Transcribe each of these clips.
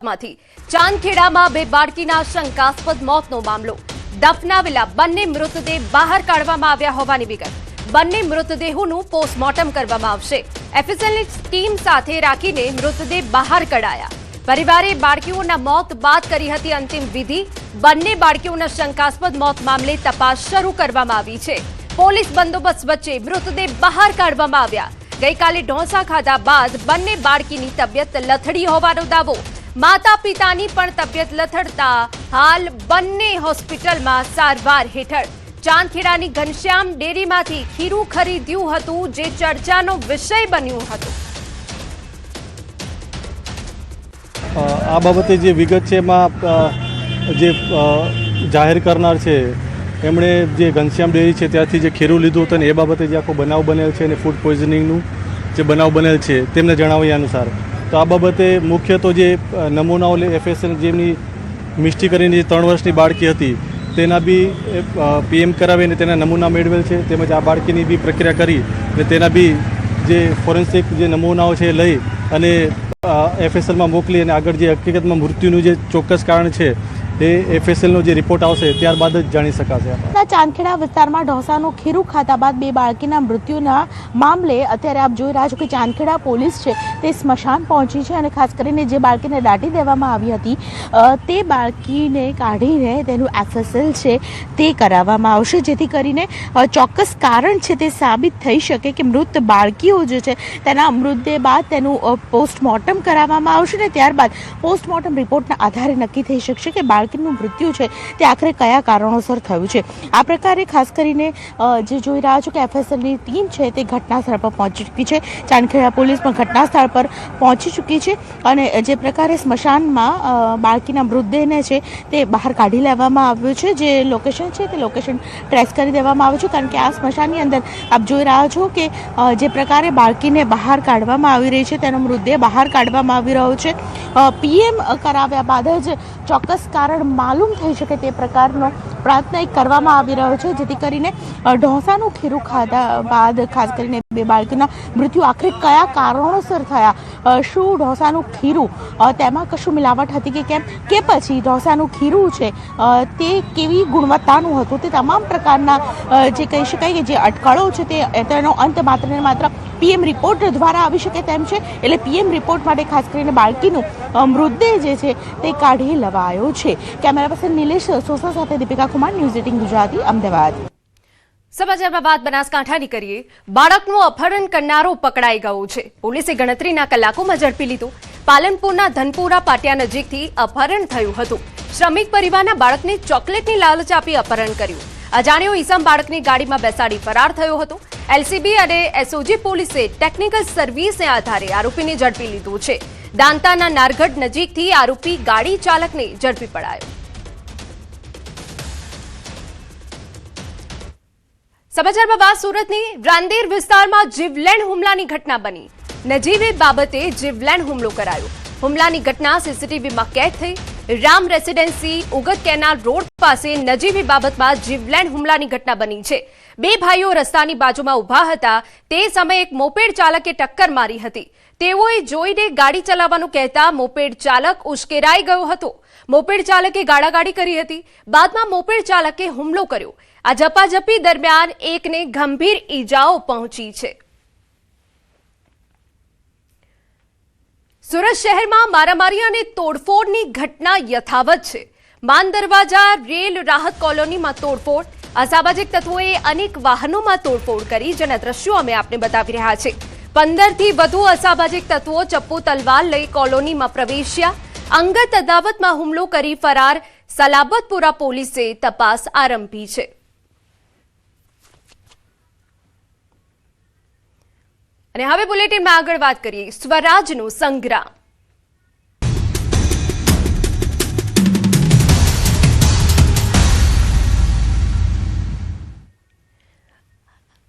માંથી ચાંદખેડામાં બે બાળકીના શંકાસ્પદ મોતનો મામલો દફનાવેલા બંને મૃતદેહ બહાર કાઢવામાં આવ્યા હોવાની વિગત બંને મૃતદેહોનું પોસ્ટમોર્ટમ કરવામાં આવશે એફએસએલની ટીમ સાથે રાખીને મૃતદેહ બહાર કઢાયા પરિવારે બાળકીઓના મોત બાદ કરી હતી અંતિમ વિધિ બંને બાળકીઓના શંકાસ્પદ મોત મામલે તપાસ શરૂ કરવામાં આવી છે પોલીસ બંદોબસ્ત વચ્ચે મૃતદેહ બહાર કાઢવામાં આવ્યા ગઈકાલે ઢોંસા ખાધા બાદ બંને બાળકીની તબિયત લથડી હોવાનો દાવો माता पितानी पण तबियत लथड़ता हाल बन्ने होस्पिटलमां सारवार हेठळ चांदखेडानी घनश्याम डेरीमांथी खीरू खरीद्युं हतुं जे चर्चानो विषय बन्युं हतुं। आ बाबते जे विगत छे एमां जे जाहेर करनार छे एमणे जे घनश्याम डेरी छे त्याथी जे खीरू लीधुं हतुं ए बाबते जे आखो बनाव बनेल छे अने फूड पॉइजनिंगनुं जे बनाव बनेल छे तेमणे जणाव्या अनुसार तो आ बाबते मुख्य तो जे नमूनाओ एफएसएल जेमनी मिष्टी करीने 3 वर्षनी बाळकी हती तेना बी पीएम करावीने तेना नमूना मेळवेल छे તેમજ આ બાળકીની બી પ્રક્રિયા કરી અને તેના બી જે ફોરેન્સિક જે નમૂનાઓ છે લઈ અને એફએસએલમાં મોકલી અને આગળ જે હકીકતમાં મૃત્યુનું જે ચોક્કસ કારણ છે એ એફએસએલનો જે રિપોર્ટ આવશે ત્યારબાદ જ જાણી શકાશે। ચાંદખેડા વિસ્તારમાં ઢોસાનું ખીરું ખાધા બાદ બે બાળકીના મૃત્યુના મામલે અત્યારે આપ જોઈ રહ્યા છો કે ચાંદખેડા પોલીસ છે તે સ્મશાન પહોંચી છે અને ખાસ કરીને જે બાળકીને દાટી દેવામાં આવી હતી તે બાળકીને કાઢીને તેનું એફએસએલ છે તે કરાવવામાં આવશે જેથી કરીને ચોક્કસ કારણ છે તે સાબિત થઈ શકે કે મૃત બાળકીઓ જે છે તેના મૃતદેહ બાદ તેનું પોસ્ટમોર્ટમ કરાવવામાં આવશે ને ત્યારબાદ પોસ્ટમોર્ટમ રિપોર્ટના આધારે નક્કી થઈ શકશે કે બાળકીનું મૃત્યુ છે તે આખરે કયા કારણોસર થયું છે। આ પ્રકારે ખાસ કરીને જે જોઈ રહ્યા છો કે એફએસએલની ટીમ છે તે ઘટના સ્થળ પર પહોંચી ચૂકી છે ચાંદખેડા પોલીસ પણ ઘટના સ્થળ પર પહોંચી ચૂકી છે અને જે પ્રકારે સ્મશાનમાં બાળકીના મૃતદેહને છે તે બહાર કાઢી લેવામાં આવ્યો છે જે લોકેશન છે તે લોકેશન ટ્રેસ કરી દેવામાં આવ્યું છે કારણ કે આ સ્મશાનની અંદર આપ જોઈ રહ્યા છો કે જે પ્રકારે બાળકીને બહાર કાઢવામાં આવી રહી છે તેનો મૃતદેહ બહાર કાઢવામાં આવી રહ્યો છે પીએમ કરાવ્યા બાદ જ ચોક્કસ કારણ માલુમ થઈ શકે તે પ્રકારનો પ્રયત્ન કરવામાં આવી રહ્યો છે જેથી કરીને ઢોસાનું ખીરું ખાધા બાદ ખાસ કરીને બે બાળકીના મૃત્યુ આખરે કયા કારણોસર થયા શું ઢોસાનું ખીરું તેમાં કશું મિલાવટ હતી કે કેમ કે પછી ઢોસાનું ખીરું છે તે કેવી ગુણવત્તાનું હતું તે તમામ પ્રકારના જે કહી શકાય કે જે અટકળો છે તેનો અંત માત્ર ને માત્ર પીએમ રિપોર્ટ દ્વારા આવી શકે તેમ છે એટલે પીએમ રિપોર્ટ માટે ખાસ કરીને બાળકીનું મૃતદેહ જે છે તે કાઢી લેવાયો છે। કેમેરા પર્સન નિલેશ સોસા સાથે દીપિકા કુમાર ન્યૂઝ 18 ગુજરાતી અમદાવાદ। સમાચારમાં વાત બનાસકાંઠાની કરીએ બાળકનું અપહરણ કરનારો પકડાઈ ગયો છે પોલીસે ગણતરીના કલાકોમાં ઝડપી લીધો પાલનપુરના ધનપુરા પાટિયા નજીકથી અપહરણ થયું હતું શ્રમિક પરિવારના બાળકને ચોકલેટની લાલચ આપી અપહરણ કર્યું અજાણ્યો ઈસમ બાળકની ગાડીમાં બેસાડી ફરાર થયો હતો એલસીબી અને એસઓજી પોલીસે ટેકનિકલ સર્વિસને આધારે આરોપીને ઝડપી લીધો છે દાંતાના નારગઢ નજીકથી આરોપી ગાડી ચાલકને ઝડપી પડાયો। સમાચારમાં વાત સુરતની રાંદેર વિસ્તારમાં જીવલેણ હુમલાની ઘટના બની નજીવી બાબતે જીવલેણ હુમલો કરાયો હુમલાની ઘટના સીસીટીવીમાં કેદ થઈ Ram residency Ugat canal road પાસે નજીવી બાબતમાં જીવલેણ હુમલાની ઘટના બની છે બે ભાઈઓ રસ્તાની બાજુમાં ઊભા હતા તે સમયે એક મોપેડ ચાલકે ટક્કર મારી હતી તેઓએ જોઈને ગાડી ચલાવવાનું કહેતા મોપેડ ચાલક ઉશ્કેરાઈ ગયો હતો મોપેડ ચાલકે ગાળાગાળી કરી હતી બાદમાં મોપેડ ચાલકે હુમલો કર્યો આ ઝપાઝપી દરમિયાન એકને ગંભીર ઈજાઓ પહોંચી છે। સુરત શહેરમાં મારામારી અને તોડફોડની ઘટના યથાવત છે માન દરવાજા રેલ રાહત કોલોનીમાં તોડફોડ અસામાજિક તત્વોએ અનેક વાહનોમાં તોડફોડ કરી જેના દ્રશ્યો અમે આપને બતાવી રહ્યા છે 15 થી વધુ અસામાજિક તત્વો ચપ્પુ તલવાર લઈ કોલોનીમાં પ્રવેશ્યા અંગત અદાવતમાં હુમલો કરી ફરાર સલાબતપુરા પોલીસે તપાસ આરંભી છે। અને હવે બુલેટિનમાં આગળ વાત કરીએ સ્વરાજનો સંગ્રામ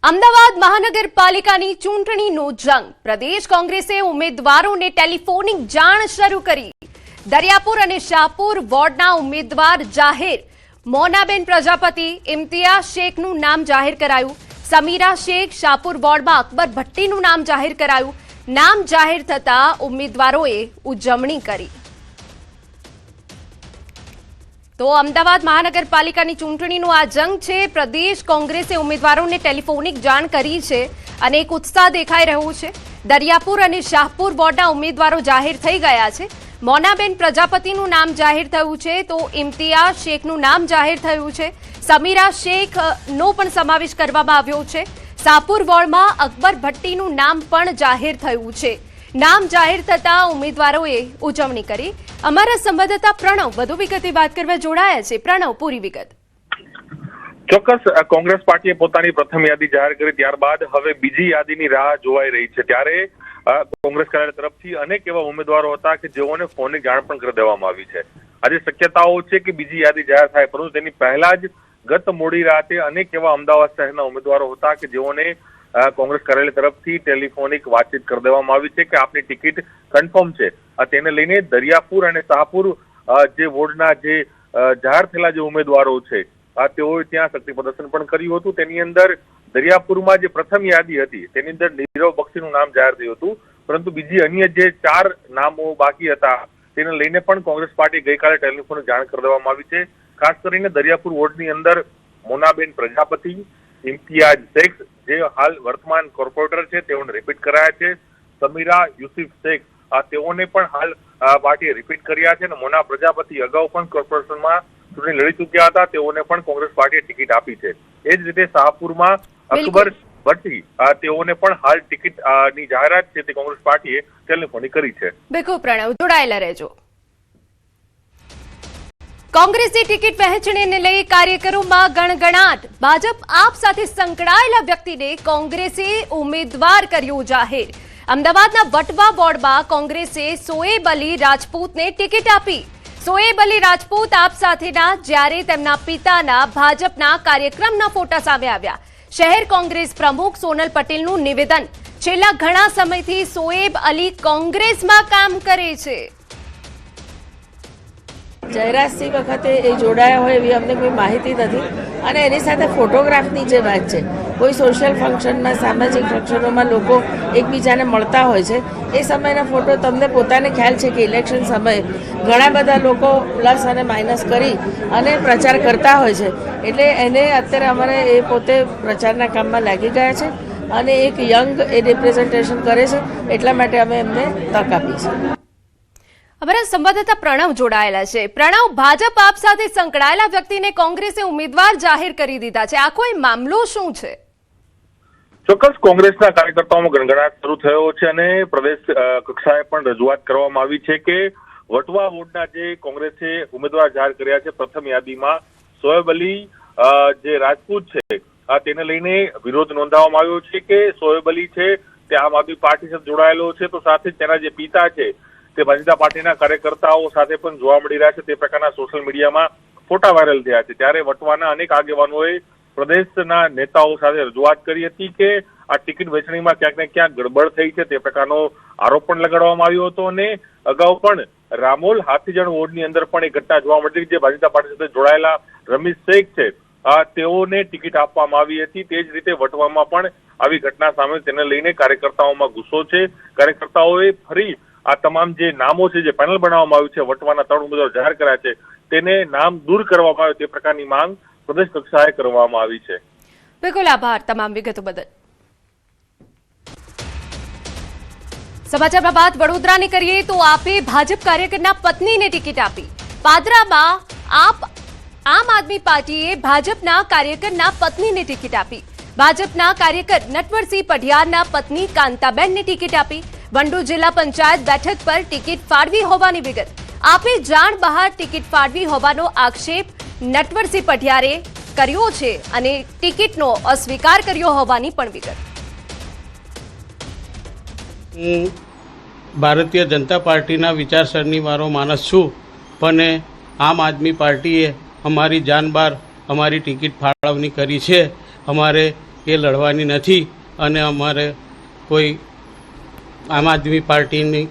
અમદાવાદ મહાનગરપાલિકાની ચૂંટણીનો જંગ પ્રદેશ કોંગ્રેસે ઉમેદવારોને ટેલિફોનિક જાણ શરૂ કરી દરિયાપુર અને શાહપુર વોર્ડના ઉમેદવાર જાહેર મોનાબેન પ્રજાપતિ ઇમ્તિયાઝ શેખનું નામ જાહેર કરાયું સમીરા શેખ શાહપુર વોર્ડમાં અકબર ભટ્ટીનું નામ જાહેર કરાયું નામ જાહેર થતા ઉમેદવારોએ ઉજવણી કરી। તો અમદાવાદ મહાનગરપાલિકાની ચૂંટણીનો આ જંગ છે. પ્રદેશ કોંગ્રેસે ઉમેદવારોને ટેલિફોનિક જાણ કરી છે અને એક ઉત્સાહ દેખાઈ રહ્યો છે. દરિયાપુર અને શાહપુર વોર્ડના ઉમેદવારો જાહેર થઈ ગયા છે. મોનાબેન પ્રજાપતિનું નામ જાહેર થયું છે, તો ઇમ્તિયાઝ શેખનું નામ જાહેર થયું છે. સમીરા શેખનો પણ સમાવેશ કરવામાં આવ્યો છે. શાહપુર વોર્ડમાં અકબર ભટ્ટીનું નામ પણ જાહેર થયું છે. નામ જાહેર થતા ઉમેદવારોએ ઉજવણી કરી. અમારા સંવાદદાતા પ્રણવ વધુ વિગતે વાત કરવા જોડાયા છે. પ્રણવ, પૂરી વિગત. ચોક્કસ, કોંગ્રેસ પાર્ટીએ પોતાની પ્રથમ યાદી જાહેર કરી ત્યારબાદ હવે બીજી યાદીની રાહ જોવાઈ રહી છે. ત્યારે કોંગ્રેસ કાર્યાલય તરફથી અનેક એવા ઉમેદવારો હતા કે જેઓને ફોનની જાણ પણ કરી દેવામાં આવી છે. આજે શક્યતાઓ છે કે બીજી યાદી જાહેર થાય, પરંતુ તેની પહેલા જ ગત મોડી રાતે અનેક એવા અમદાવાદ શહેરના ઉમેદવારો હતા કે જેઓને કોંગ્રેસ કાર્યાલય તરફથી ટેલિફોનિક વાતચીત કરી દેવામાં આવી છે કે આપની ટિકિટ કન્ફર્મ છે. તેને લઈને દરિયાપુર અને શાહપુર જે વોર્ડના જે જાહેર થયેલા જે ઉમેદવારો છે તેઓએ ત્યાં શક્તિ પ્રદર્શન પણ કર્યું હતું. તેની અંદર દરિયાપુરમાં જે પ્રથમ યાદી હતી તેની અંદર નીરવ બક્ષીનું નામ જાહેર થયું હતું, પરંતુ બીજી અન્ય જે 4 નામો બાકી હતા તેને લઈને પણ કોંગ્રેસ પાર્ટી ગઈકાલે ટેલિફોન જાણ કરી દેવામાં આવી છે. ખાસ કરીને દરિયાપુર વોર્ડની અંદર મોનાબેન પ્રજાપતિ, ઇમ્તિયાઝ શેખ જે હાલ વર્તમાન કોર્પોરેટર છે તેઓને રિપીટ કરાયા છે. સમીરા યુસુફ શેખ તેઓને પણ હાલ પાર્ટીએ રિપીટ કર્યા છે અને મોના પ્રજાપતિ અગાઉ પણ કોર્પોરેશનમાં ચૂંટણી લડી ચૂક્યા હતા, તેઓને પણ કોંગ્રેસ પાર્ટીએ ટિકિટ આપી છે. એ જ રીતે શાહપુરમાં અકબર ભટ્ટી તેઓને પણ હાલ ટિકિટ ની જાહેરાત છે તે કોંગ્રેસ પાર્ટીએ ટેલિફોનિક કરી છે. બિલકુલ પ્રણવ, જોડાયેલા રહેજો. કોંગ્રેસની ટિકિટ વહેંચણીને લઈ કાર્યકરોમાં ગણગણાટ. ભાજપ આપ સાથે સંકળાયેલા વ્યક્તિને કોંગ્રેસે ઉમેદવાર કર્યો જાહેર. અમદાવાદના વટવા વોર્ડમાં કોંગ્રેસે સોએબ અલી રાજપૂતને ટિકિટ આપી. સોએબ અલી રાજપૂત આપ સાથેના જ્યારે તેમના પિતાના ભાજપના કાર્યક્રમના ફોટા સામે આવ્યા. શહેર કોંગ્રેસ પ્રમુખ સોનલ પટેલનું નિવેદન, છેલ્લા ઘણા સમયથી સોએબ અલી કોંગ્રેસમાં કામ કરે છે. જયરાજસિંહ વખતે એ જોડાયા હોય એવી અમને કોઈ માહિતી નથી, અને એની સાથે ફોટોગ્રાફની જે વાત છે, કોઈ સોશિયલ ફંક્શનમાં, સામાજિક ફંક્શનોમાં લોકો એકબીજાને મળતા હોય છે, એ સમયના ફોટો તમને પોતાને ખ્યાલ છે કે ઇલેક્શન સમયે ઘણા બધા લોકો પ્લસ અને માઇનસ કરી અને પ્રચાર કરતા હોય છે. એટલે એને અત્યારે અમારે એ પોતે પ્રચારના કામમાં લાગી ગયા છે અને એક યંગ એ રિપ્રેઝન્ટેશન કરે છે, એટલા માટે અમે એમને તક આપી છે. અમારા સંવાદદાતા પ્રણવ જોડાયેલા છે. પ્રણવ, ભાજપ આપ સાથે સંકળાયેલા વ્યક્તિને કોંગ્રેસે ઉમેદવાર જાહેર કરી દીધા છે. આ કોઈ મામલો શું છે? ચોક્કસ, કોંગ્રેસના કાર્યકર્તાઓમાં ગણગણાટ શરૂ થયો છે અને પ્રદેશ કક્ષાએ પણ રજૂઆત કરવામાં આવી છે કે વટવા વોર્ડના જે કોંગ્રેસે ઉમેદવાર જાહેર કર્યા છે પ્રથમ યાદીમાં સોએબ અલી જે રાજપૂત છે તેને લઈને વિરોધ નોંધાવવામાં આવ્યો છે કે સોએબ અલી છે તે આમ આદમી પાર્ટી સાથે જોડાયેલો છે, તો સાથે જ તેના જે પિતા છે તે ભાજપા પાર્ટીના કાર્યકર્તાઓ સાથે પણ જોવા મળી રહ્યા છે. તે પ્રકારના સોશિયલ મીડિયામાં ફોટા વાયરલ થયા છે. ત્યારે વટવાના અનેક આગેવાનોએ પ્રદેશના નેતાઓ સાથે રજૂઆત કરી હતી કે આ ટિકિટ વહેંચણીમાં ક્યાંક ને ક્યાંક ગડબડ થઈ છે, તે પ્રકારનો આરોપ પણ લગાડવામાં આવ્યો હતો. અને અગાઉ પણ રામોલ હાથીજણ વોર્ડની અંદર પણ એક ઘટના જોવા મળી જે ભાજપા પાર્ટી સાથે જોડાયેલા રમીશ શેખ છે તેઓને ટિકિટ આપવામાં આવી હતી. તે જ રીતે વટવામાં પણ આવી ઘટના સામે, તેને લઈને કાર્યકર્તાઓમાં ગુસ્સો છે. કાર્યકર્તાઓએ ફરી આ તમામ જે નામો છે જે પેનલ બનાવવામાં આવ્યું છે, વટવાના 3 ઉમેદવાર જાહેર કર્યા છે, તેને નામ દૂર કરવામાં આવે તે પ્રકારની માંગ પ્રદેશ કક્ષાએ કરવામાં આવી છે. બિલકુલ, આભાર તમામ વિગતો બદલ. સમાચારમાં વાત વડોદરાની કરીએ તો આપે ભાજપ કાર્યકરના પત્નીને ટિકિટ આપી. પાદરામાં આમ આદમી પાર્ટીએ ભાજપના કાર્યકરના પત્નીને ટિકિટ આપી. ભાજપના કાર્યકર નટવરસિંહ પઢિયારના પત્ની કાંતાબેનને ટિકિટ આપી. વંડોદ જિલ્લા પંચાયત બેઠક પર ટિકિટ ફાળવી હોવાની વિગત. આપે જાણ બહાર ટિકિટ ફાળવી હોવાનો આક્ષેપ નટવરસિંહ પઢિયારે કર્યો છે અને ટિકિટનો અસ્વીકાર કર્યો હોવાની પણ વિગત. હું ભારતીય જનતા પાર્ટીના વિચારસરણી વાળો માણસ છું, પણ આમ આદમી પાર્ટીએ અમારી જાન બહાર અમારી ટિકિટ ફાળવણી કરી છે. અમારે એ લડવાની નથી અને અમારે કોઈ આમ આદમી પાર્ટીની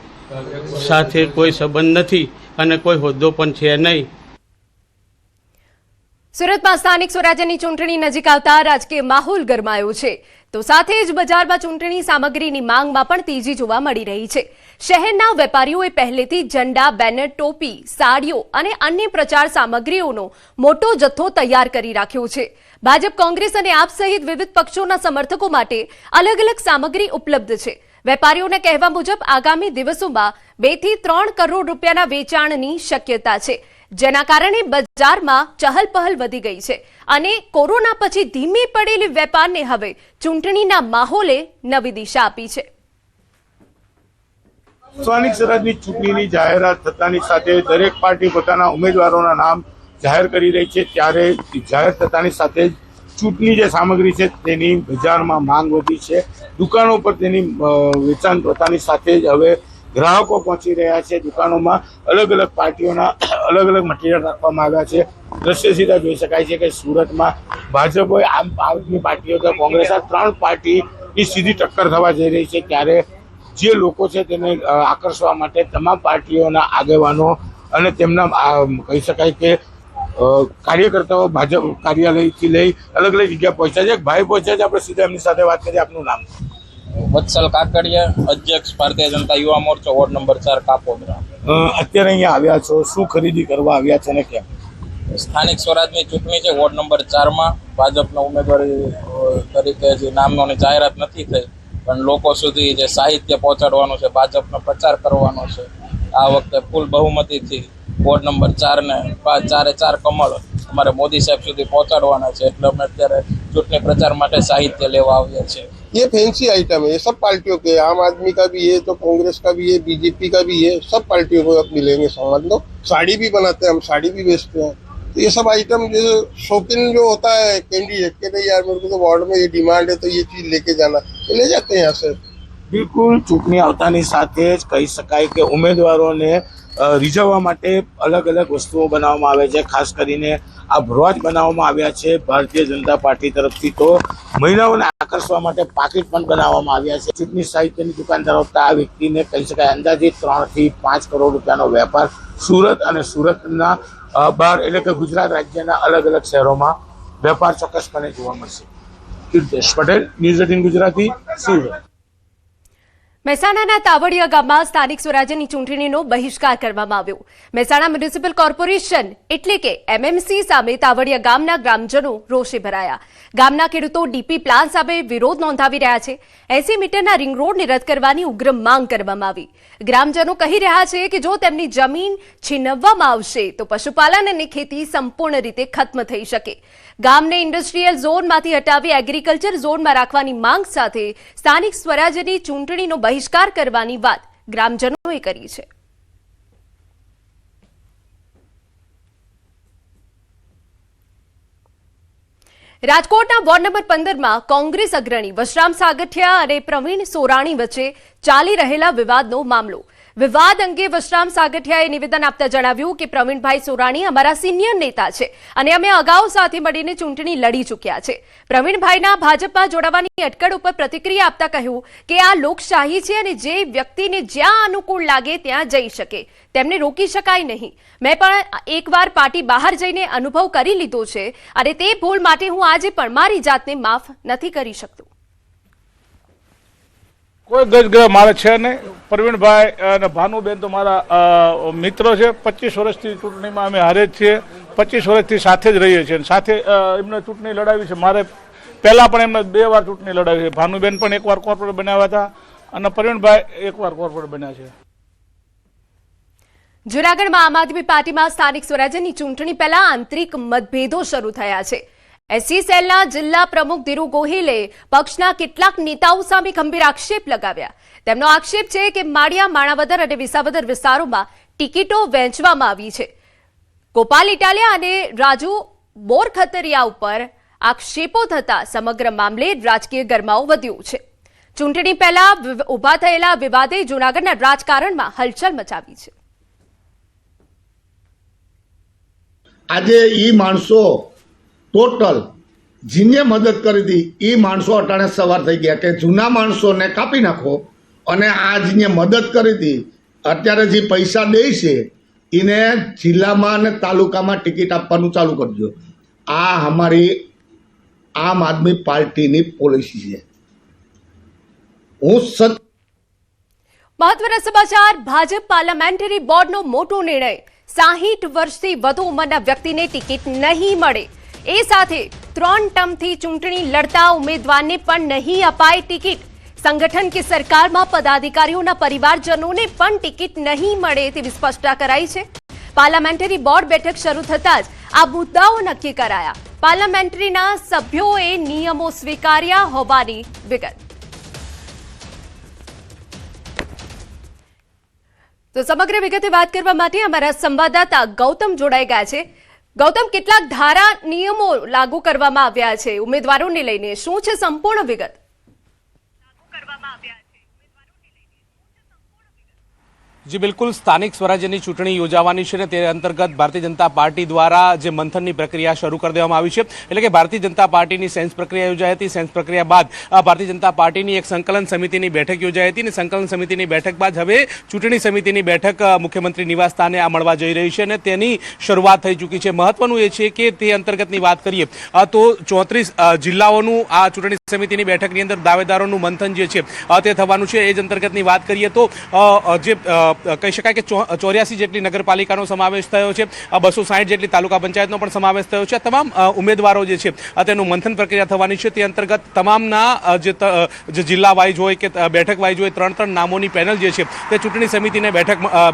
સાથે કોઈ સંબંધ નથી અને કોઈ હોદ્દો પણ છે નહીં. સુરતમાં સ્થાનિક સ્વરાજ્યની ચૂંટણી નજીક આવતા રાજકીય માહોલ ગરમાયો છે તો સાથે જ બજારમાં ચૂંટણી સામગ્રીની માંગમાં પણ તેજી જોવા મળી રહી છે. શહેરના વેપારીઓએ પહેલેથી ઝંડા, બેનર, ટોપી, સાડીઓ અને અન્ય પ્રચાર સામગ્રીઓનો મોટો જથ્થો તૈયાર કરી રાખ્યો છે. ભાજપ, કોંગ્રેસ અને આપ સહિત વિવિધ પક્ષોના સમર્થકો માટે અલગ અલગ સામગ્રી ઉપલબ્ધ છે. વેપારીઓના કહેવા મુજબ આગામી દિવસોમાં 2 થી 3 કરોડ રૂપિયાના વેચાણની શક્યતા છે, જેના કારણે બજારમાં ચહલપહલ વધી ગઈ છે અને કોરોના પછી ધીમી પડેલી વેપારને હવે ચૂંટણીના માહોલે નવી દિશા આપી છે. સ્થાનિક સ્વરાજની ચૂંટણીની જાહેરાત થતાની સાથે દરેક પાર્ટી પોતાના ઉમેદવારોના નામ જાહેર કરી રહી છે, ત્યારે જાહેર થતાની સાથે જ ચૂંટણી જે સામગ્રી છે તેની બજારમાં માંગ વધી છે. દુકાનો પર તેની વેચાણ થતાની સાથે જ હવે ગ્રાહકો પહોંચી રહ્યા છે. દુકાનોમાં અલગ અલગ પાર્ટીઓના અલગ અલગ મટીરિયલ રાખવામાં આવ્યા છે. દ્રશ્ય સીધા જોઈ શકાય છે કે સુરતમાં ભાજપ હોય, આમ આદમી પાર્ટી હોય, કોંગ્રેસ, આ 3 પાર્ટીની સીધી ટક્કર થવા જઈ રહી છે. ત્યારે જે લોકો છે તેને આકર્ષવા માટે તમામ પાર્ટીઓના આગેવાનો અને તેમના કહી શકાય કે કાર્યકર્તાઓ ભાજપ કાર્યાલયથી લઈ અલગ અલગ જગ્યા પહોંચ્યા છે. ભાઈ પહોંચ્યા છે, આપણે સીધા એમની સાથે વાત કરીએ. આપનું નામ? વત્સલ કાકડિયા, અધ્યક્ષ ભારતીય જનતા યુવા મોરચો, વોર્ડ નંબર 4, કાપોદ્રા. અત્યારે અહીંયા આવ્યા છો, શું ખરીદી કરવા આવ્યા છે ને કેમ? સ્થાનિક સ્વરાજની ચૂંટણી છે. વોર્ડ નંબર 4માં ભાજપના ઉમેદવારી તરીકે જે નામનોની જાહેરાત નથી થઈ, પણ લોકો સુધી જે સાહિત્ય પહોંચાડવાનું છે, ભાજપનો પ્રચાર કરવાનો છે. આ વખતે ફૂલ બહુમતીથી વોર્ડ નંબર 4 ને 4 કમળ અમારે મોદી સાહેબ સુધી પહોંચાડવાના છે. એટલે અમે અત્યારે ચૂંટણી પ્રચાર માટે સાહિત્ય લેવા આવ્યા છે. ये फैंसी आइटम है, ये सब पार्टियों के, आम आदमी का भी है तो कांग्रेस का भी है, बीजेपी का भी है, सब पार्टियों को मिलेंगे सामान. लो साड़ी भी बनाते हैं हम, साड़ी भी बेचते हैं. तो ये सब आइटम जो शौकीन जो होता है कैंडिडेट के नहीं यार मेरे को तो वार्ड में ये डिमांड है तो ये चीज लेके जाना, तो ले जाते हैं यहाँ से. બિલકુલ ચૂંટણી આવતાની સાથે જ કહી શકાય કે ઉમેદવારોને રીઝવવા માટે અલગ અલગ વસ્તુઓ બનાવવામાં આવે છે. ખાસ કરીને આ ભ્રોજ બનાવવામાં આવ્યા છે ભારતીય જનતા પાર્ટી તરફથી. તો મહિલાઓને આકર્ષવા માટે પાકીટ પણ બનાવવામાં આવ્યા છે. ચૂંટણી સાહિત્યની દુકાન ધરાવતા આ વ્યક્તિને કહી શકાય અંદાજિત 3 થી 5 કરોડ રૂપિયાનો વેપાર સુરત અને સુરતના બહાર એટલે કે ગુજરાત રાજ્યના અલગ અલગ શહેરોમાં વેપાર ચોક્કસપણે જોવા મળશે. કીર્તેશ પટેલ, ન્યૂઝ 18 ગુજરાતી, સુરત. મહેસાણાના તાવડિયા ગામમાં સ્થાનિક સ્વરાજ્યની ચૂંટણીનો બહિષ્કાર કરવામાં આવ્યો. મહેસાણા મ્યુનિસિપલ કોર્પોરેશન એટલે કે MMC સામે તાવડિયા ગામના ગ્રામજનો રોષે ભરાયા. ગામના ખેડૂતો ડીપી પ્લાન સામે વિરોધ નોંધાવી રહ્યા છે. 80 મીટરના રિંગ રોડને રદ કરવાની ઉગ્ર માંગ કરવામાં આવી. ગ્રામજનો કહી રહ્યા છે કે જો તેમની જમીન છીનવવામાં આવશે તો પશુપાલન અને ખેતી સંપૂર્ણ રીતે ખત્મ થઈ શકે. ગામને ઇન્ડસ્ટ્રીયલ ઝોનમાંથી હટાવી એગ્રીકલ્ચર ઝોનમાં રાખવાની માંગ સાથે સ્થાનિક સ્વરાજ્યની ચૂંટણીનો બહિષ્કાર કરવાની વાત ગ્રામજનોએ કરી છે. રાજકોટના વોર્ડ નંબર 15માં કોંગ્રેસ અગ્રણી વશરામ સાગઠિયા અને પ્રવીણ સોરાણી વચ્ચે ચાલી રહેલા વિવાદનો મામલો. વિવાદ અંગે વશરામ સાગઠિયાએ નિવેદન આપતા જણાવ્યું કે પ્રવીણભાઈ સોરાણી અમારા સિનિયર નેતા છે અને અમે અગાઉ સાથે મળીને ચૂંટણી લડી ચૂક્યા છે. પ્રવીણભાઈના ભાજપમાં જોડાવાની અટકળ ઉપર પ્રતિક્રિયા આપતા કહ્યું કે આ લોકશાહી છે અને જે વ્યક્તિને જ્યાં અનુકૂળ લાગે ત્યાં જઈ શકે, તેમને રોકી શકાય નહીં. મેં પણ એકવાર પાર્ટી બહાર જઈને અનુભવ કરી લીધો છે અને તે ભૂલ માટે હું આજે પણ મારી જાતને માફ નથી કરી શકતો. કોઈ ગજગ્રહ મારે છે નહીં. પ્રવીણભાઈ અને ભાનુબેન તો મારા મિત્રો છે. 25 વર્ષથી ચૂંટણીમાં અમે હારે જ છીએ. 25 વર્ષથી સાથે જ રહીએ છીએ. સાથે એમને ચૂંટણી લડાવી છે. મારે પહેલાં પણ એમને 2 વાર ચૂંટણી લડાવી છે. ભાનુબેન પણ 1 વાર કોર્પોરેટ બનાવ્યા હતા અને પ્રવીણભાઈ 1 વાર કોર્પોરેટ બન્યા છે. જૂનાગઢમાં આમ આદમી પાર્ટીમાં સ્થાનિક સ્વરાજ્યની ચૂંટણી પહેલા આંતરિક મતભેદો શરૂ થયા છે. એસસી સેલના જિલ્લા પ્રમુખ ધીરુ ગોહિલે પક્ષના કેટલાક નેતાઓ સામે ગંભીર આક્ષેપ લગાવ્યા. તેમનો આક્ષેપ છે કે માળિયા, માણાવદર અને વિસાવદર વિસ્તારોમાં ટિકિટો વહેંચવામાં આવી છે. ગોપાલ ઇટાલિયા અને રાજુ બોરખતરિયા ઉપર આક્ષેપો થતા સમગ્ર મામલે રાજકીય ગરમાવો વધ્યો છે. ચૂંટણી પહેલા ઉભા થયેલા વિવાદે જૂનાગઢના રાજકારણમાં હલચલ મચાવી છે. આજે ઈ માણસો ટોટલ જેને મદદ કરી હતી એ માણસો અટાણે સવાર થઈ ગયા કે જૂના માણસોને કાપી નાખો અને આ જેને મદદ કરી હતી અત્યારે જે પૈસા દે છે એને જિલ્લામાં અને તાલુકામાં ટિકિટ આપવાનું ચાલુ કરજો. આ અમારી આમ આદમી પાર્ટીની પોલિસી છે. હું સત મહત્વના સમાચાર. ભાજપ પાર્લામેન્ટરી બોર્ડનો મોટો નિર્ણય. 60 વર્ષથી વધુ ઉંમરના વ્યક્તિને ટિકિટ નહીં મળે. એ સાથે 3 ટર્મથી ચૂંટણી લડતા ઉમેદવારને પણ નહીં અપાય ટિકિટ. સંગઠન કે સરકારમાં પદાધિકારીઓના પરિવારજનોને પણ ટિકિટ નહીં મળે તેવી સ્પષ્ટતા કરાઈ છે. પાર્લામેન્ટરી બોર્ડ બેઠક શરૂ થતાં જ આ મુદ્દાઓ નક્કી કરાયા. પાર્લામેન્ટરીના સભ્યોએ નિયમો સ્વીકાર્યા હોવાની વિગત. તો સમગ્ર વિગતે વાત કરવા માટે અમારા સંવાદદાતા ગૌતમ જોડાઈ ગયા છે. ગૌતમ, કેટલાક ધારા નિયમો લાગુ કરવામાં આવ્યા છે ઉમેદવારોને લઈને, શું છે સંપૂર્ણ વિગત? જી બિલકુલ, સ્થાનિક સ્વરાજ્યની ચૂંટણી યોજાવાની છે ને તે અંતર્ગત ભારતીય જનતા પાર્ટી દ્વારા જે મંથનની પ્રક્રિયા શરૂ કરી દેવામાં આવી છે. એટલે કે ભારતીય જનતા પાર્ટીની સેન્સ પ્રક્રિયા યોજાઈ હતી. સેન્સ પ્રક્રિયા બાદ ભારતીય જનતા પાર્ટીની એક સંકલન સમિતિની બેઠક યોજાઈ હતી અને સંકલન સમિતિની બેઠક બાદ હવે ચૂંટણી સમિતિની બેઠક મુખ્યમંત્રી નિવાસસ્થાને આ મળવા જઈ રહી છે અને તેની શરૂઆત થઈ ચૂકી છે. મહત્વનું એ છે કે તે અંતર્ગતની વાત કરીએ તો 34 જિલ્લાઓનું આ ચૂંટણી સમિતિની બેઠકની અંદર દાવેદારોનું મંથન જે છે તે થવાનું છે. એ જ અંતર્ગતની વાત કરીએ તો જે કહી શકાય કે 84 જેટલી નગરપાલિકાનો સમાવેશ થયો છે, 260 જેટલી તાલુકા પંચાયતનો પણ સમાવેશ થયો છે. તમામ ઉમેદવારો જે છે તેનું મંથન પ્રક્રિયા થવાની છે. તે અંતર્ગત તમામના જે જિલ્લા વાઇઝ હોય કે બેઠક વાઇઝ હોય 3 નામોની પેનલ જે છે તે ચૂંટણી સમિતિને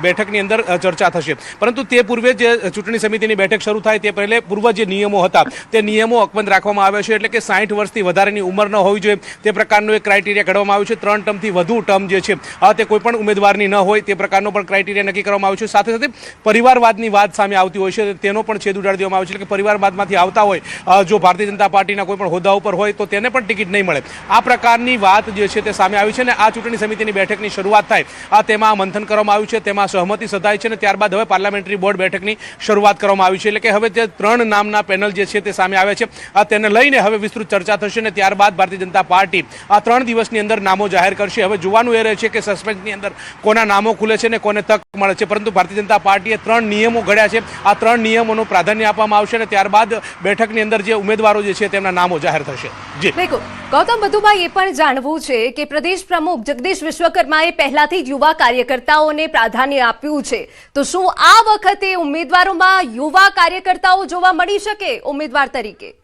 બેઠકની અંદર ચર્ચા થશે. પરંતુ તે પૂર્વે જે ચૂંટણી સમિતિની બેઠક શરૂ થાય તે પહેલે પૂર્વ જે નિયમો હતા તે નિયમો અકબંધ રાખવામાં આવ્યા છે. એટલે કે 60 વર્ષથી વધારેની ઉંમર ન હોવી જોઈએ તે પ્રકારનો એક ક્રાઇટેરિયા ઘડવામાં આવ્યો છે. 3 ટર્મથી વધુ ટર્મ જે છે તે કોઈ પણ ઉમેદવારની ન હોય તે પ્રકારનો પણ ક્રાઇટેરિયા નક્કી કરવામાં આવ્યો છે. સાથે સાથે પરિવારવાદની વાત સામે આવતી હોય છે તેનો પણ છેદ ઉડાડી દેવામાં આવ્યો છે. એટલે કે પરિવારવાદમાંથી આવતા હોય જો ભારતીય જનતા પાર્ટીના કોઈ પણ હોદ્દા ઉપર હોય તો તેને પણ ટિકિટ નહીં મળે. આ પ્રકારની વાત જે છે તે સામે આવી છે અને આ ચૂંટણી સમિતિની બેઠકની શરૂઆત થાય તેમાં મંથન કરવામાં આવ્યું છે, તેમાં સહમતિ સધાય છે અને ત્યારબાદ હવે પાર્લામેન્ટરી બોર્ડ બેઠકની શરૂઆત કરવામાં આવી છે. એટલે કે હવે જે 3 નામના પેનલ જે છે તે સામે આવ્યા છે તેને લઈને હવે વિસ્તૃત ચર્ચા થશે અને ત્યારબાદ ભારતીય જનતા પાર્ટી આ 3 દિવસની અંદર નામો જાહેર કરશે. હવે જોવાનું એ રહે છે કે સસ્પેન્સની અંદર કોના નામો ખુલે છે ને કોને તક મળે છે. પરંતુ ભારતીય જનતા પાર્ટીએ 3 નિયમો ઘડ્યા છે. આ 3 નિયમોનું પ્રાધાન્ય આપવામાં આવશે અને ત્યારબાદ બેઠકની અંદર જે ઉમેદવારો જે છે તેમના નામો જાહેર થશે. જી બિલકુલ ગૌતમ, વધુમાં એ પણ જાણવું છે કે પ્રદેશ પ્રમુખ જગદીશ વિશ્વકર્માએ પહેલાથી જ યુવા કાર્યકર્તાઓને પ્રાધાન્ય આપ્યું છે, તો શું આ વખતે ઉમેદવારોમાં યુવા કાર્યકર્તાઓ જોવા મળી શકે ઉમેદવાર તરીકે?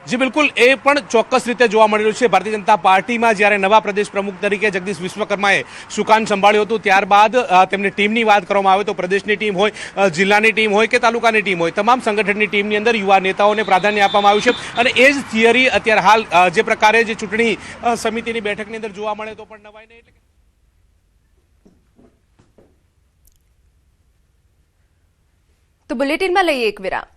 જી બિલકુલ, એ પણ ચોક્કસ રીતે જોવા મળી રહ્યું છે. ભારતીય જનતા પાર્ટીમાં જ્યારે નવા પ્રદેશ પ્રમુખ તરીકે જગદીશ વિશ્વકર્માએ સુકાન સંભાળ્યું હતું ત્યારબાદ તેમની ટીમની વાત કરવામાં આવે તો પ્રદેશની ટીમ હોય, જિલ્લાની ટીમ હોય કે તાલુકાની ટીમ હોય, તમામ સંગઠનની ટીમની અંદર યુવા નેતાઓને પ્રાધાન્ય આપવામાં આવ્યું છે. અને એ જ થિયરી અત્યારે હાલ જે પ્રકારે જે ચૂંટણી સમિતિની બેઠકની અંદર જોવા મળે તો પણ નવાઈ નહીં. તો બુલેટિનમાં લઈએ એક વિરામ.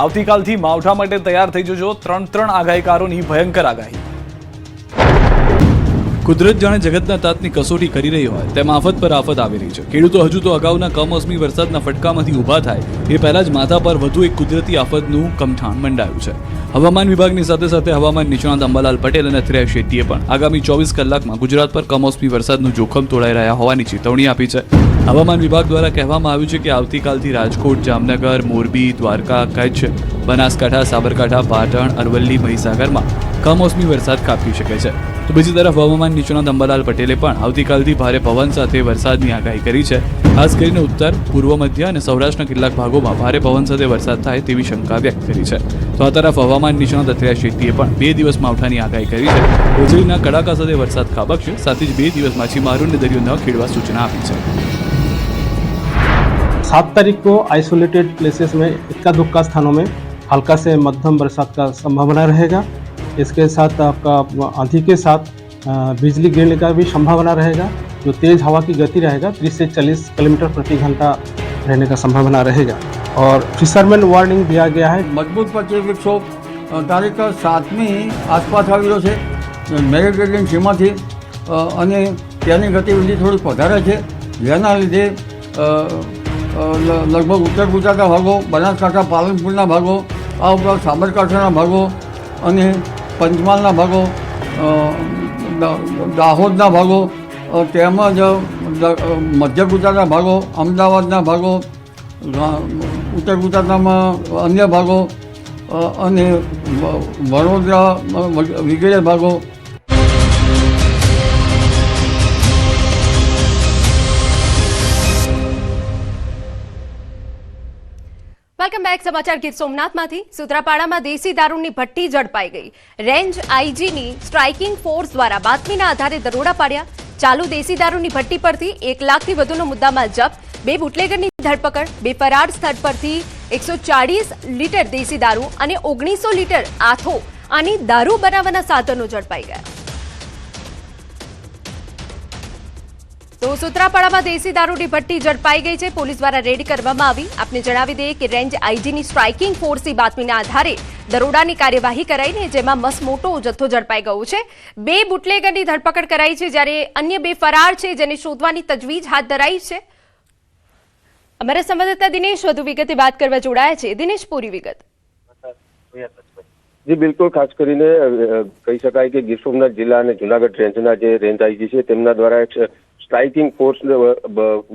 આવતીકાલથી માવઠા માટે તૈયાર થઈ જજો. 3 આગાહીકારોની ભયંકર આગાહી. કુદરત જાણે જગતના તાતની કસોટી કરી રહી હોય તેમ આફત પર આફત આવી રહી છે. ખેડૂતો હજુ તો અગાઉના કમોસમી વરસાદના ફટકામાંથી ઊભા થાય એ પહેલા જ માથા પર વધુ એક કુદરતી આફતનું કમઠાણ મંડાયું છે. હવામાન વિભાગની સાથે સાથે હવામાન નિષ્ણાત અંબાલાલ પટેલ અને અથિયા શેટ્ટીએ પણ આગામી 24 કલાકમાં ગુજરાત પર કમોસમી વરસાદનું જોખમ તોળાઈ રહ્યા હોવાની ચેતવણી આપી છે. હવામાન વિભાગ દ્વારા કહેવામાં આવ્યું છે કે આવતીકાલથી રાજકોટ, જામનગર, મોરબી, દ્વારકા, કચ્છ, બનાસકાંઠા, સાબરકાંઠા, પાટણ, અરવલ્લી, મહીસાગરમાં કમોસમી વરસાદ ખાબકી શકે છે. તો બીજી તરફ હવામાન નિષ્ણાત અંબાલાલ પટેલે પણ આવતીકાલથી ભારે પવન સાથે વરસાદની આગાહી કરી છે. ખાસ કરીને ઉત્તર, પૂર્વ મધ્ય અને સૌરાષ્ટ્રના કેટલાક ભાગોમાં ભારે પવન સાથે વરસાદ થાય તેવી શંકા વ્યક્ત કરી છે. તો આ તરફ હવામાન નિષ્ણાત અથિયા શેટ્ટીએ પણ 2 દિવસ માવઠાની આગાહી કરી છે. વીજળીના કડાકા સાથે વરસાદ ખાબકશે. સાથે જ 2 દિવસ માછીમારોને દરિયો ન ખેડવા સૂચના આપી છે. 7 तारीख को आइसोलेटेड प्लेसेस में इक्का दुक्का स्थानों में हल्का से मध्यम बरसात का संभावना रहेगा. इसके साथ आपका आंधी के साथ बिजली गिरने का भी संभावना रहेगा. जो तेज़ हवा की गति रहेगा 30 से 40 किलोमीटर प्रति घंटा रहने का संभावना रहेगा. और फिशरमैन वार्निंग दिया गया है. मजबूत पश्चिमी विक्षोभ તારીખ 7મી આસપાસ આવેલો છે મેઘગર્જન સીમાથી અને તેની ગતિવિધિ થોડીક વધારે છે, જેના લીધે લગભગ ઉત્તર ગુજરાતના ભાગો, બનાસકાંઠા, પાલનપુરના ભાગો આ ઉપરાંત સાબરકાંઠાના ભાગો અને પંચમહાલના ભાગો, દાહોદના ભાગો તેમજ મધ્ય ગુજરાતના ભાગો, અમદાવાદના ભાગો, ઉત્તર ગુજરાતના અન્ય ભાગો અને વડોદરા વગેરે ભાગો. Welcome back. સમાચાર ગીર સોમનાથમાંથી. સુત્રાપાડામાં દેશી દારૂની ભઠ્ઠી ઝડપાઈ ગઈ. રેન્જ આઈજીની સ્ટ્રાઇકિંગ ફોર્સ દ્વારા બાતમીના આધારે દરોડા પાડ્યા. ચાલુ દેશી દારૂની ભઠ્ઠી પરથી 1 લાખથી વધુનો મુદ્દામાલ જપ્ત. 2 બુટલેગરની ધરપકડ. 2 ફરાર સ્થળ પરથી 140 લીટર દેશી દારૂ અને 1900 લીટર આથો અને દારૂ બનાવવાના સાધનો ઝડપાઈ ગયા. તો સુત્રાપાડામાં દેશી દારૂની ભઠ્ઠી ઝડપાઈ ગઈ છે. પોલીસ દ્વારા રેડ કરવામાં આવી. આપને જણાવી દઈએ કે રેન્જ આઈજીની સ્ટ્રાઇકિંગ ફોર્સની બાતમીના આધારે દરોડાની કાર્યવાહી કરાઈને જેમાં મસમોટો જથ્થો ઝડપાઈ ગયો છે. 2 બુટલેગરની ધરપકડ કરાઈ છે, જ્યારે અન્ય 2 ફરાર છે, જેને શોધવાની તજવીજ હાથ ધરાઈ છે. અમારા સંવાદદાતા દિનેશ વધુ વિગતે વાત કરવા જોડાયા છે. દિનેશ, પૂરી વિગત. જી બિલકુલ, ખાસ કરીને કહી શકાય કે ગીર સોમનાથ જિલ્લા અને જુનાગઢ રેન્જના જે રેન્જ આઈજી છે તેમના દ્વારા એક સ્ટ્રાઇકિંગ ફોર્સ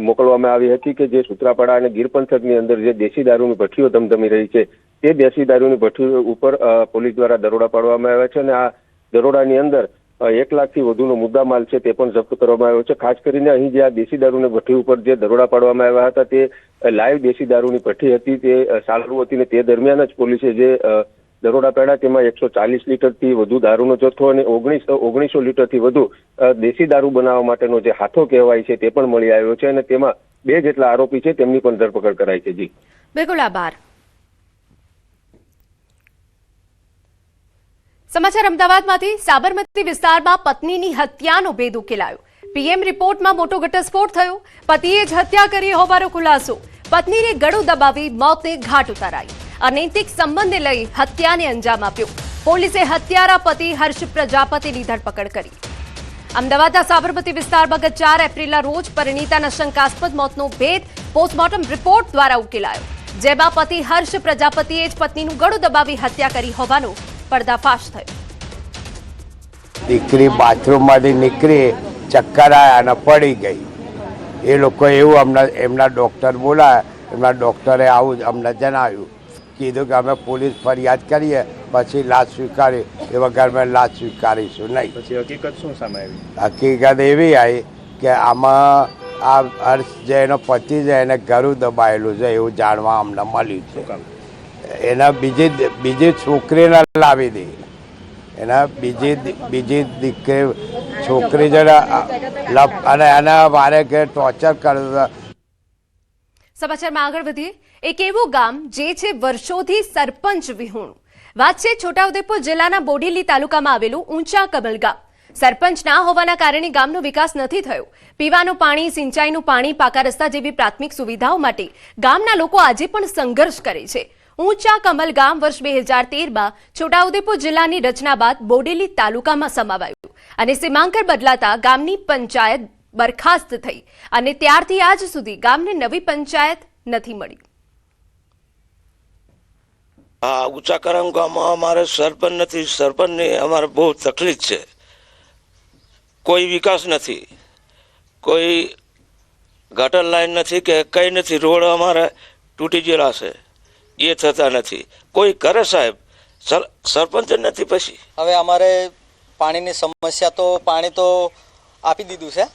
મોકલવામાં આવી હતી કે જે સુત્રાપાડા અને ગીર પંથકની અંદર જે દેશી દારૂની ભઠ્ઠીઓ ધમધમી રહી છે તે દેશી દારૂની ભઠ્ઠીઓ ઉપર પોલીસ દ્વારા દરોડા પાડવામાં આવ્યા છે અને આ દરોડાની અંદર 1 લાખથી વધુનો મુદ્દામાલ છે તે પણ જપ્ત કરવામાં આવ્યો છે. ખાસ કરીને અહીં જે આ દેશી દારૂની ભઠ્ઠી ઉપર જે દરોડા પાડવામાં આવ્યા હતા તે લાઈવ દેશી દારૂની ભઠ્ઠી હતી, તે ચાલુ હતી અને તે દરમિયાન જ પોલીસે જે દરોડા પાડ્યા તેમાં 140 લીટરથી વધુ દારૂનો જથ્થો અને 1900 લીટરથી વધુ દેશી દારૂ બનાવવા માટેનો જે હાથો કહેવાય છે તે પણ મળી આવ્યો છે અને તેમાં 2 જેટલા આરોપી છે તેમની પણ ધરપકડ કરાઈ છે. જી બિલકુલ, આભાર. સમાચાર અમદાવાદમાંથી. સાબરમતી વિસ્તારમાં પત્નીની હત્યાનો ભેદ ઉકેલાયો. પીએમ રિપોર્ટમાં મોટો ઘટસ્ફોટ થયો. પતિએ જ હત્યા કરી હોવાનો ખુલાસો. પત્નીને ગળું દબાવી મોતને ઘાટ ઉતારાઈ. અનૈતિક સંબંધને લઈ હત્યાને અંજામ આપ્યો. પોલીસે હત્યારા પતિ હર્ષ પ્રજાપતિની ધરપકડ કરી. અમદાવાદના સાબરમતી વિસ્તારમાં ગત 4 એપ્રિલના રોજ પરિણીતાના શંકાસ્પદ મોતનો ભેદ પોસ્ટમોર્ટમ રિપોર્ટ દ્વારા ઉકેલાયો, જેમાં પતિ હર્ષ પ્રજાપતિએ જ પત્નીનું ગળું દબાવી હત્યા કરી હોવાનો પર્દાફાશ થયો. દીકરી બાથરૂમમાંથી નીકળી ચક્કર આવ્યા અને પડી ગઈ. એ લોકો એવું એમના ડૉક્ટર બોલાયા. એમના ડૉક્ટરે આવું અમને જણાવ્યું, કીધું કે અમે પોલીસ ફરિયાદ કરીએ પછી લાશ સ્વીકારી, એ વગર અમે લાશ સ્વીકારીશું નહીં. પછી હકીકત શું સામે આવી? હકીકત એવી આવી કે આમાં આ હર્ષ જે એનો પતિ છે એને ગળું દબાયેલું છે એવું જાણવા અમને મળ્યું છે. એના બીજી છોકરીને લાવી દી, એના બીજી દીકરી છોકરી છે અને એને મારે કે ટોર્ચર કરતા. સમાચારમાં આગળ વધીએ. એક એવું ગામ જે છે વર્ષોથી સરપંચ વિહોણું. વાત છે છોટાઉદેપુર જિલ્લાના બોડેલી તાલુકામાં આવેલું ઊંચા કમલ ગામ. સરપંચ ના હોવાના કારણે ગામનો વિકાસ નથી થયો. પીવાનું પાણી, સિંચાઈનું પાણી, પાકા રસ્તા જેવી પ્રાથમિક સુવિધાઓ માટે ગામના લોકો આજે પણ સંઘર્ષ કરે છે. ઊંચા કમલ ગામ વર્ષ 2013માં છોટાઉદેપુર જિલ્લાની રચના બાદ બોડેલી તાલુકામાં સમાવાયું અને સીમાંકન બદલાતા ગામની પંચાયત બરખાસ્ત થઈ અને ત્યારથી આજ સુધી ગામને નવી પંચાયત નથી મળી. હા, ઊંચા કરમ ગામમાં અમારે સરપંચ નથી. સરપંચની અમારે બહુ તકલીફ છે. કોઈ વિકાસ નથી, કોઈ ગટર લાઈન નથી કે કંઈ નથી. રોડ અમારે તૂટી ગયેલા છે, એ થતા નથી. કોઈ કરે સાહેબ, સરપંચ જ નથી. પછી હવે અમારે પાણીની સમસ્યા તો પાણી તો આપી દીધું છે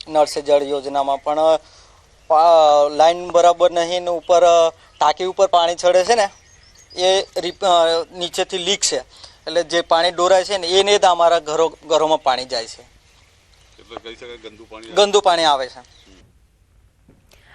નળ સે જળ યોજનામાં, પણ લાઈન બરાબર નહીં ને ઉપર ટાંકી ઉપર પાણી ચડે છે ને એ નીચેથી લીક છે, એટલે જે પાણી ડોરાય છે ને એને જ અમારા ઘરોમાં પાણી જાય છે, ગંદુ પાણી આવે છે.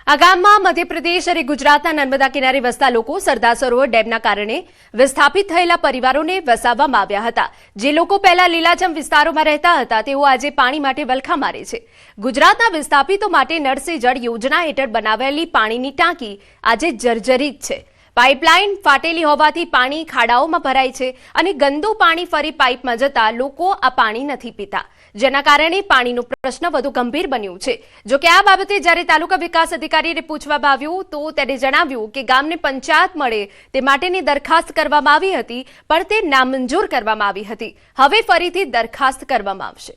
આ ગામમાં મધ્યપ્રદેશ અને ગુજરાતના નર્મદા કિનારે વસતા લોકો સરદાર સરોવર ડેમના કારણે વિસ્થાપિત થયેલા પરિવારોને વસાવવામાં આવ્યા હતા. જે લોકો પહેલા લીલાછમ વિસ્તારોમાં રહેતા હતા તેઓ આજે પાણી માટે વલખા મારે છે. ગુજરાતના વિસ્થાપિતો માટે નળ સે જળ યોજના હેઠળ બનાવેલી પાણીની ટાંકી આજે જર્જરિત છે. પાઇપલાઇન ફાટેલી હોવાથી પાણી ખાડાઓમાં ભરાય છે અને ગંદુ પાણી ફરી પાઇપમાં જતા લોકો આ પાણી નથી પીતા, જેના કારણે પાણીનો પ્રશ્ન વધુ ગંભીર બન્યું છે. જો કે આ બાબતે જ્યારે તાલુકા વિકાસ અધિકારીને પૂછવામાં આવ્યું તો તેણે જણાવ્યું કે ગામને પંચાયત મળે તે માટેની દરખાસ્ત કરવામાં આવી હતી, પણ તે નામંજૂર કરવામાં આવી હતી. હવે ફરીથી દરખાસ્ત કરવામાં આવશે.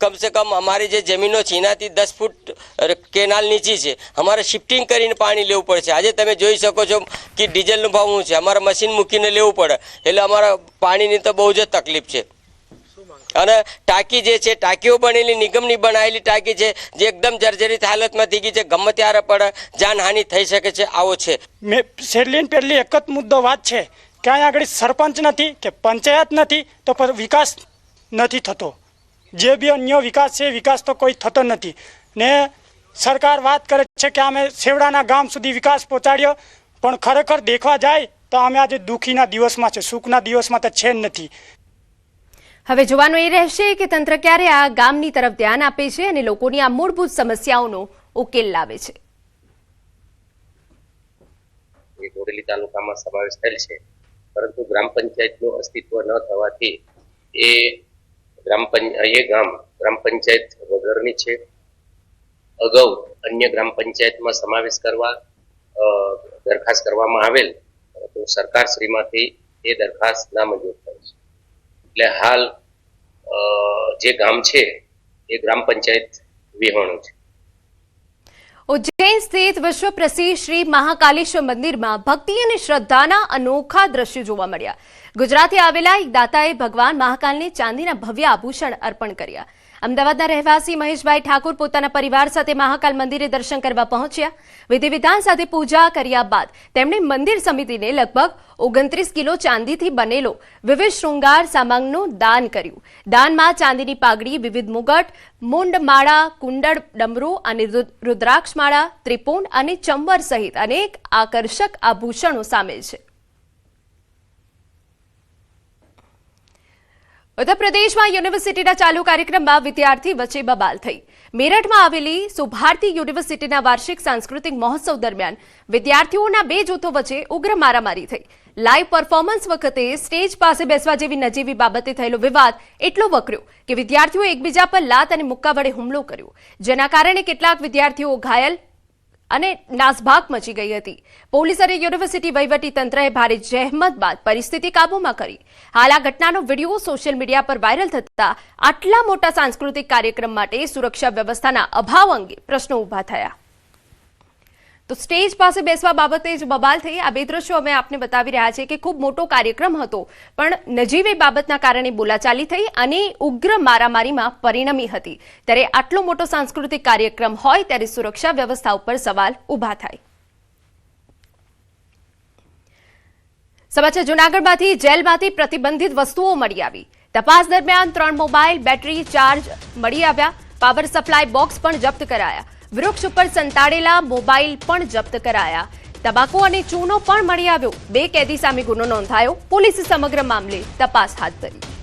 कम से कम हमारी जो जमीनों छीनाती 10 फूट केनाल नीची है, हमारे शिफ्टिंग કરીને પાણી લેવું પડે છે. આજે તમે જોઈ શકો છો કે ડીઝલનો ભાવ શું છે, અમારે મશીન મૂકીને લેવું પડે, એટલે અમારા પાણીની તો બહુ જ તકલીફ છે. અને ટાંકી જે છે, ટાંકીઓ બનેલી નિગમની બનાવેલી ટાંકી છે જે એકદમ જર્જરિત હાલતમાં થઈ ગઈ છે, ગમે ત્યારે પણ જાનહાનિ થઈ શકે છે, આવો છે. છેલ્લી પહેલી એક જ મુદ્દો વાત છે કે અહીંયા આગળ સરપંચ નથી કે પંચાયત નથી તો પર વિકાસ નથી થતો. જે બી અન્ય વિકાસ છે, વિકાસ તો કોઈ થતો નથી. ને સરકાર વાત કરે છે કે અમે છેવડાના ગામ સુધી વિકાસ પહોંચાડ્યો, પણ ખરેખર દેખવા જાય તો અમે આજે દુઃખીના દિવસમાં છે, સુખના દિવસમાં તો છે જ નથી. હવે જોવાનું એ રહેશે કે તંત્ર ક્યારે આ ગામની તરફ ધ્યાન આપે છે અને લોકોની આ મૂળભૂત સમસ્યાઓનો ઉકેલ લાવે છે. બોડેલી તાલુકામાં સમાવેશ થયેલ છે, પરંતુ ગ્રામ પંચાયતનું અસ્તિત્વ ન થવાથી એ ગામ ગ્રામ પંચાયત વગરની છે. અગાઉ અન્ય ગ્રામ પંચાયતમાં સમાવેશ કરવા દરખાસ્ત કરવામાં આવેલ, પરંતુ સરકારશ્રીમાંથી એ દરખાસ્ત નામંજૂર થઈ છે. એટલે હાલ જે ગામ છે એ ગ્રામ પંચાયત વિહોણું છે. ઉજ્જૈન સ્થિત વિશ્વ પ્રસિદ્ધ શ્રી મહાકાલેશ્વર મંદિરમાં ભક્તિ અને શ્રદ્ધાના અનોખા દ્રશ્યો જોવા મળ્યા. ગુજરાતથી આવેલા એક દાતાએ ભગવાન મહાકાલને ચાંદીના ભવ્ય આભૂષણ અર્પણ કર્યા. અમદાવાદના રહેવાસી મહેશભાઈ ઠાકોર પોતાના પરિવાર સાથે મહાકાલ મંદિરે દર્શન કરવા પહોંચ્યા. વિધિ વિધાન સાથે પૂજા કર્યા બાદ તેમણે મંદિર સમિતિને લગભગ 29 કિલો ચાંદીથી બનેલો વિવિધ શૃંગાર સામાનનું દાન કર્યું. દાનમાં ચાંદીની પાઘડી, વિવિધ મુગટ, મુંડમાળા, કુંડળ, ડમરૂ અને રુદ્રાક્ષમાળા, ત્રિપુંડ અને ચંબર સહિત અનેક આકર્ષક આભૂષણો સામેલ છે. ઉત્તર પ્રદેશમાં યુનિવર્સિટીના ચાલુ કાર્યક્રમમાં વિદ્યાર્થી વચ્ચે બબાલ થઈ. મેરઠમાં આવેલી સુભારતી યુનિવર્સિટીના વાર્ષિક સાંસ્કૃતિક મહોત્સવ દરમિયાન વિદ્યાર્થીઓના બે જૂથો વચ્ચે ઉગ્ર મારામારી થઈ. લાઇવ પરફોર્મન્સ વખતે સ્ટેજ પાસે બેસવા જેવી નજીવી બાબતે થયેલો વિવાદ એટલો વકર્યો કે વિદ્યાર્થીઓએ એકબીજા પર લાત અને મુક્કા વડે હુમલો કર્યો, જેના કારણે કેટલાક વિદ્યાર્થીઓ ઘાયલ અને નાસભાગ મચી ગઈ હતી. પોલીસ અને યુનિવર્સિટી વહીવટી તંત્રએ ભારે જહેમત બાદ પરિસ્થિતિ કાબૂમાં કરી. હાલ આ ઘટનાનો વિડીયો સોશિયલ મીડિયા પર વાયરલ થતા આટલા મોટા સાંસ્કૃતિક કાર્યક્રમ માટે સુરક્ષા વ્યવસ્થાના અભાવ અંગે પ્રશ્નો ઉભા થયા. તો સ્ટેજ પાસે બેસવા બાબતે જ બબાલ થઈ. આ બે દ્રશ્યો અમે આપને બતાવી રહ્યા છીએ કે ખૂબ મોટો કાર્યક્રમ હતો, પણ નજીવી બાબતના કારણે બોલાચાલી થઈ અને ઉગ્ર મારામારીમાં પરિણમી હતી. ત્યારે આટલો મોટો સાંસ્કૃતિક કાર્યક્રમ હોય ત્યારે સુરક્ષા વ્યવસ્થા ઉપર સવાલ ઉભા થાય. સમાચાર જૂનાગઢમાંથી જેલમાંથી પ્રતિબંધિત વસ્તુઓ મળી આવી. તપાસ દરમિયાન 3 મોબાઈલ, બેટરી, ચાર્જ મળી આવ્યા. પાવર સપ્લાય બોક્સ પણ જપ્ત કરાયા. વૃક્ષ ઉપર સંતાડેલા મોબાઈલ પણ જપ્ત કરાયા. તમાકુ અને ચૂનો પણ મળી આવ્યો. 2 કેદી સામે ગુનો નોંધાયો. પોલીસે સમગ્ર મામલે તપાસ હાથ ધરી.